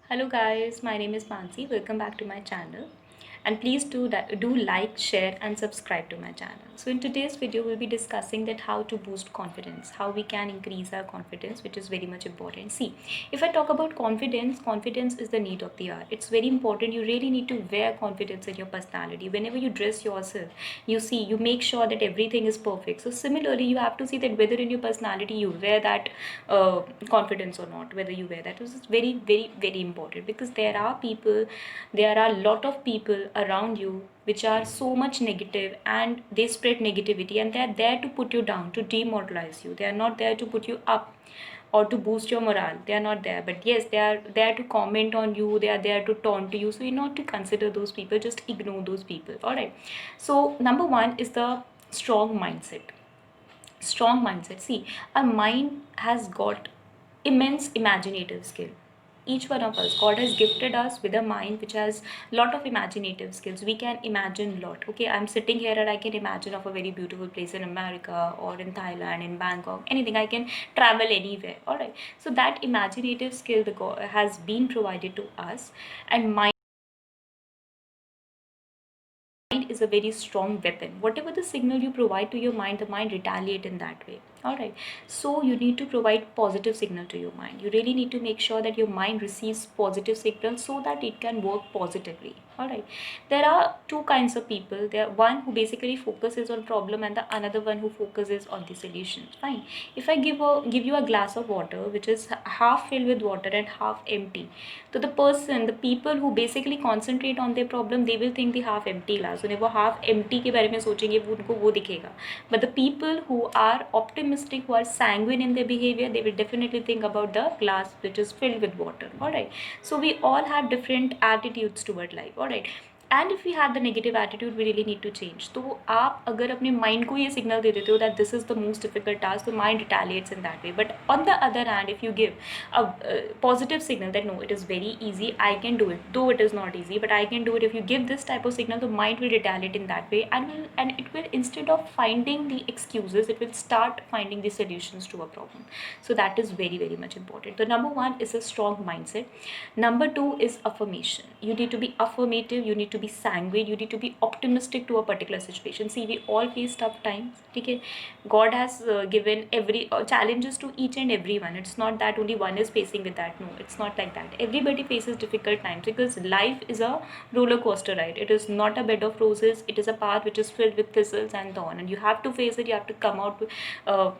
Hello guys, my name is Mansi. Welcome back to my channel. And please do like, share and subscribe to my channel. So in today's video, we'll be discussing that how to boost confidence, how we can increase our confidence, which is very much important. See, if I talk about confidence, confidence is the need of the hour. It's very important. You really need to wear confidence in your personality. Whenever you dress yourself, you make sure that everything is perfect. So similarly, you have to see that whether in your personality you wear that confidence or not, whether you wear that. This is very, very, very important because there are a lot of people around you which are so much negative and they spread negativity and they are there to put you down, to demoralize you. They are not there to put you up or to boost your morale. They are not there, but yes, they are there to comment on you, they are there to taunt you. So you not to consider those people, just ignore those people. All right, so number one is the strong mindset. Strong mindset. See, our mind has got immense imaginative skill. Each one of us, God has gifted us with a mind which has lot of imaginative skills. We can imagine a lot. Okay, I'm sitting here and I can imagine of a very beautiful place in America or in Thailand, in Bangkok, anything. I can travel anywhere. All right, so that imaginative skill the God has been provided to us. And mind is a very strong weapon. Whatever the signal you provide to your mind, the mind retaliate in that way. All right, so you need to provide positive signal to your mind. You really need to make sure that your mind receives positive signals so that it can work positively. All right, there are two kinds of people. There are one who basically focuses on problem and the another one who focuses on the solution. Fine, if I give you a glass of water which is half filled with water and half empty, तो the people who basically concentrate on their problem, they will think the half empty glass. उन्हें वो half empty के बारे में सोचेंगे, वो उनको वो दिखेगा. But the people who are optimistic, who are sanguine in their behavior, they will definitely think about the glass which is filled with water. All right. So we all have different attitudes toward life. All right. And if you have the negative attitude we really need to change. तो आप अगर अपने mind को ये signal दे देते हो that this is the most difficult task, तो mind retaliates in that way. But on the other hand if you give a positive signal that no, it is very easy, I can do it, though it is not easy, but I can do it. If you give this type of signal, the mind will retaliate in that way and it will, instead of finding the excuses, it will start finding the solutions to a problem. So that is very, very much important. The number one is a strong mindset. Number two is affirmation. You need to be affirmative, you need to be sanguine, you need to be optimistic to a particular situation. See, we all face tough times. Okay, God has given every challenges to each and everyone. It's not that only one is facing with that. No, it's not like that. Everybody faces difficult times because life is a roller coaster ride. It is not a bed of roses. It is a path which is filled with thistles and thorn, and you have to face it. You have to come out uh,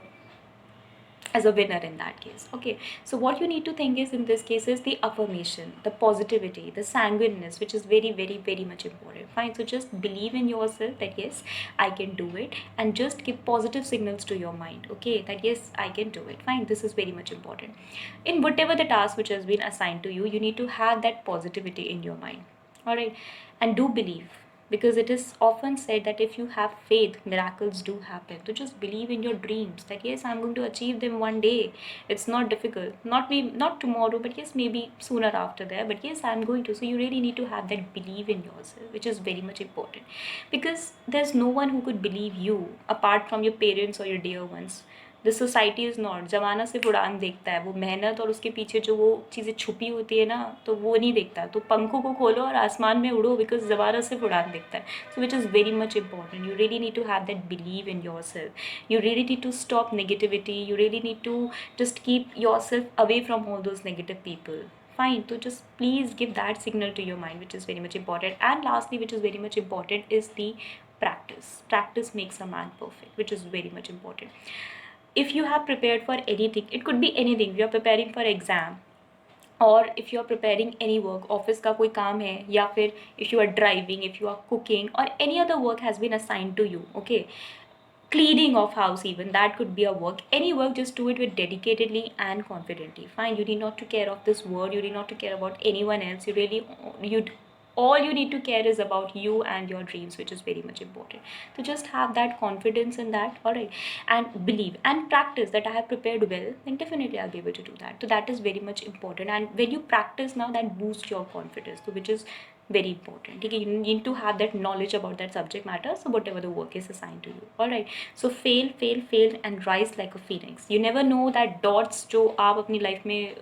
as a winner in that case. Okay, so what you need to think is, in this case, is the affirmation, the positivity, the sanguineness, which is very, very, very much important. Fine, so just believe in yourself that yes, I can do it, and just give positive signals to your mind. Okay, that yes, I can do it. Fine, this is very much important. In whatever the task which has been assigned to you, you need to have that positivity in your mind. All right, and do believe, because it is often said that if you have faith, miracles do happen. So just believe in your dreams that yes, I'm going to achieve them one day. It's not difficult, not tomorrow, but yes, maybe sooner after that, but yes, I'm going to. So you really need to have that belief in yourself, which is very much important, because there's no one who could believe you apart from your parents or your dear ones. The society is not, ज़माना सिर्फ उड़ान देखता है, वो मेहनत और उसके पीछे जो वो चीज़ें छुपी होती है ना, तो वो नहीं देखता. तो पंखों को खोलो और आसमान में उड़ो, बिकॉज ज़माना सिर्फ उड़ान देखता है. So which is very much important. You really need to have that believe in yourself. You really need to stop negativity. You really need to just keep yourself away from all those negative people. Fine, so just please give that signal to your mind, which is very much important. And lastly, which is very much important, is the practice. Practice makes a man perfect, which is very much important. If you have prepared for anything, it could be anything, you are preparing for exam, और if you are preparing any work, office का कोई काम है, या फिर if you are driving, if you are cooking, और any other work has been assigned to you. Okay, cleaning of house, even that could be a work. Any work, just do it with dedicatedly and confidently. Fine, you need not to care of this world, you need not to care about anyone else. You all you need to care is about you and your dreams, which is very much important. So just have that confidence in that. All right, and believe and practice that I have prepared well, then definitely I'll be able to do that. So that is very much important, and when you practice now, that boosts your confidence, so which is very important. Okay, you need to have that knowledge about that subject matter, so whatever the work is assigned to you. All right, so fail and rise like a phoenix. You never know that dots जो आप अपनी life में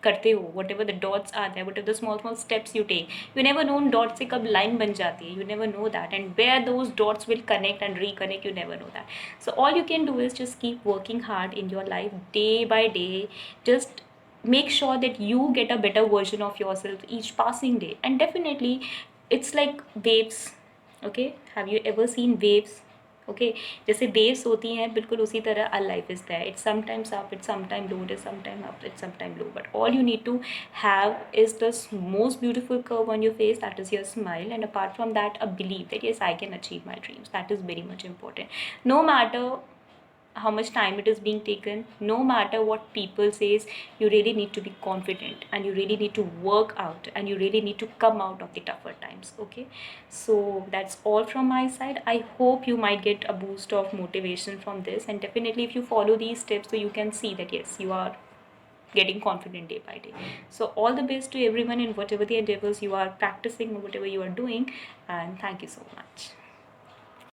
करते हो, whatever the dots are there, whatever the small small steps you take, you never know dot से कब line बन जाती है, you never know that, and where those dots will connect and reconnect, you never know that. So all you can do is just keep working hard in your life day by day. Just make sure that you get a better version of yourself each passing day, and definitely it's like waves. Okay, have you ever seen waves? Okay, जैसे waves होती हैं बिल्कुल उसी तरह uh life is that, it's sometimes up, it's sometime low, it's sometime up, it's sometime low, but all you need to have is the most beautiful curve on your face, that is your smile, and apart from that a belief that yes, I can achieve my dreams. That is very much important. No matter how much time it is being taken, no matter what people says, you really need to be confident, and you really need to work out, and you really need to come out of the tougher times. Okay, so that's all from my side. I hope you might get a boost of motivation from this, and definitely if you follow these steps, so you can see that yes, you are getting confident day by day. So all the best to everyone in whatever the endeavors you are practicing or whatever you are doing, and thank you so much.